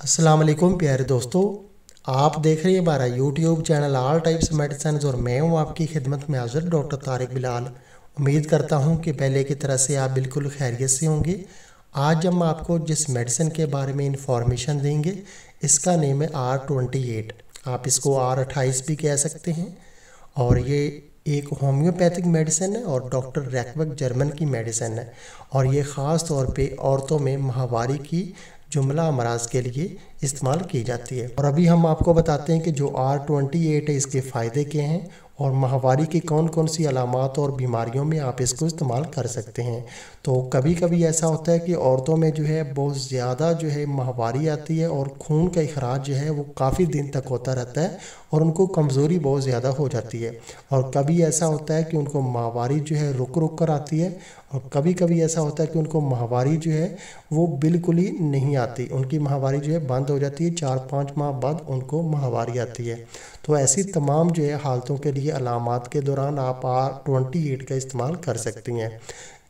अस्सलाम वालेकुम प्यारे दोस्तों, आप देख रहे हैं हमारा YouTube channel all types medicine और मैं हूं आपकी खिदमत में हाजिर डॉक्टर तारिक बिलाल। उम्मीद करता हूं कि पहले की तरह से आप बिल्कुल खैरियत से होंगे। आज हम आपको जिस मेडिसिन के बारे में इंफॉर्मेशन देंगे इसका नेम है R28। आप इसको R28 भी कह सकते हैं और ये एक होम्योपैथिक मेडिसिन है और डॉक्टर रैकबर्ग जर्मन की मेडिसिन है और ये ख़ास तौर पे औरतों में माहवारी की जुमला अमराज के लिए इस्तेमाल की जाती है। और अभी हम आपको बताते हैं कि जो R28 है इसके फ़ायदे क्या हैं और माहवारी की कौन कौन सी अलामात और बीमारियों में आप इसको इस्तेमाल कर सकते हैं। तो कभी कभी ऐसा होता है कि औरतों में जो है बहुत ज़्यादा जो है माहवारी आती है और खून का इखराज जो है वो काफ़ी दिन तक होता रहता है और उनको कमज़ोरी बहुत ज़्यादा हो जाती है। और कभी ऐसा होता है कि उनको माहवारी जो है रुक रुक कर आती है और कभी कभी ऐसा होता है कि उनको माहवारी जो है वो बिल्कुल ही नहीं आती, उनकी माहवारी जो है बंद हो जाती है, 4-5 माह बाद उनको माहवारी आती है। तो ऐसी तमाम जो है हालतों के लिए अलामात के दौरान आप R28 का इस्तेमाल कर सकती हैं।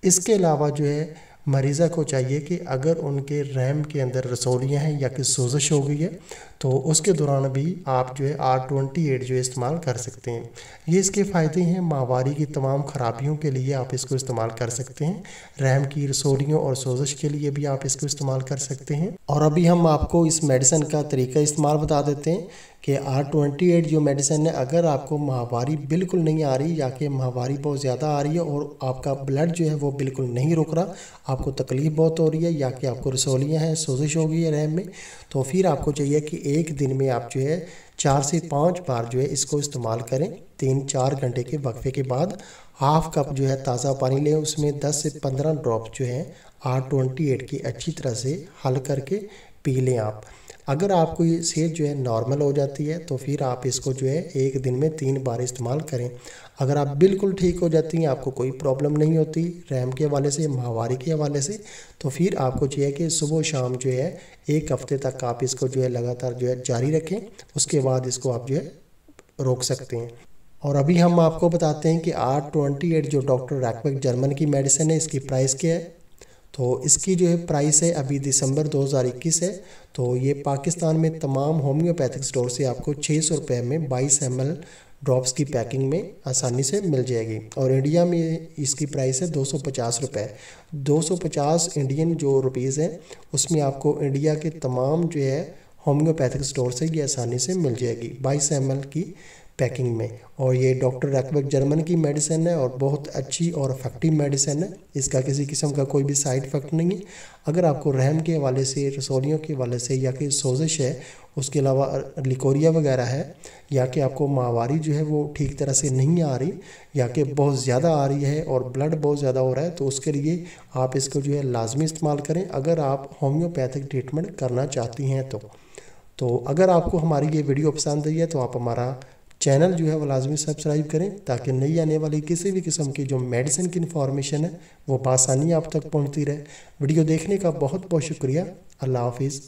इसके अलावा जो है मरीज़ा को चाहिए कि अगर उनके रहम के अंदर रसौलियाँ हैं या कि सोजिश हो गई है तो उसके दौरान भी आप जो है R28 जो है इस्तेमाल कर सकते हैं। ये इसके फ़ायदे हैं, माहवारी की तमाम ख़राबियों के लिए आप इसको इस्तेमाल कर सकते हैं, रहम की रसौलियों और सोजिश के लिए भी आप इसको इस्तेमाल कर सकते हैं। और अभी हम आपको इस मेडिसिन का तरीका इस्तेमाल बता देते हैं कि R28 जो मेडिसिन है, अगर आपको माहवारी बिल्कुल नहीं आ रही या कि माहवारी बहुत ज़्यादा आ रही है और आपका ब्लड जो है वो बिल्कुल नहीं रुक रहा, आपको तकलीफ़ बहुत हो रही है या कि आपको रसौलियाँ हैं, सोजिश हो गई है रहम में, तो फिर आपको चाहिए कि एक दिन में आप जो है 4 से 5 बार जो है इसको इस्तेमाल करें। 3-4 घंटे के वक्फे के बाद हाफ़ कप जो है ताज़ा पानी लें, उसमें 10 से 15 ड्रॉप जो है R28 की अच्छी तरह से हल करके पी लें आप। अगर आपको ये सेहत जो है नॉर्मल हो जाती है तो फिर आप इसको जो है एक दिन में 3 बार इस्तेमाल करें। अगर आप बिल्कुल ठीक हो जाती हैं, आपको कोई प्रॉब्लम नहीं होती रहम के हवाले से, माहवारी के हवाले से, तो फिर आपको चाहिए कि सुबह शाम जो है 1 हफ्ते तक आप इसको जो है लगातार जो है जारी रखें, उसके बाद इसको आप जो है रोक सकते हैं। और अभी हम आपको बताते हैं कि R28 जो डॉक्टर रैकबर्ग जर्मन की मेडिसिन है इसकी प्राइस क्या है। तो इसकी जो है प्राइस है अभी दिसंबर 2021 है, तो ये पाकिस्तान में तमाम होम्योपैथिक स्टोर से आपको 600 रुपये में 22 ml ड्रॉप्स की पैकिंग में आसानी से मिल जाएगी। और इंडिया में इसकी प्राइस है 250 रुपये। 250 इंडियन जो रुपीज़ हैं उसमें आपको इंडिया के तमाम जो है होम्योपैथिक स्टोर से ये आसानी से मिल जाएगी 22 ml की पैकिंग में। और ये डॉक्टर रैकबर्ग जर्मन की मेडिसिन है और बहुत अच्छी और इफेक्टिव मेडिसिन है, इसका किसी किस्म का कोई भी साइड इफ़ेक्ट नहीं है। अगर आपको रहम के हवाले से, रसौलियों के हवाले से या कि सोजिश है, उसके अलावा लिकोरिया वगैरह है, या कि आपको माहवारी जो है वो ठीक तरह से नहीं आ रही या कि बहुत ज़्यादा आ रही है और ब्लड बहुत ज़्यादा हो रहा है, तो उसके लिए आप इसको जो है लाजमी इस्तेमाल करें अगर आप होम्योपैथिक ट्रीटमेंट करना चाहती हैं तो अगर आपको हमारी ये वीडियो पसंद आई है तो आप हमारा चैनल जो है वो लाजमी सब्सक्राइब करें ताकि नई आने वाली किसी भी किस्म की जो मेडिसिन की इन्फॉर्मेशन है वो बआसानी आप तक पहुंचती रहे। वीडियो देखने का बहुत बहुत शुक्रिया। अल्लाह हाफिज़।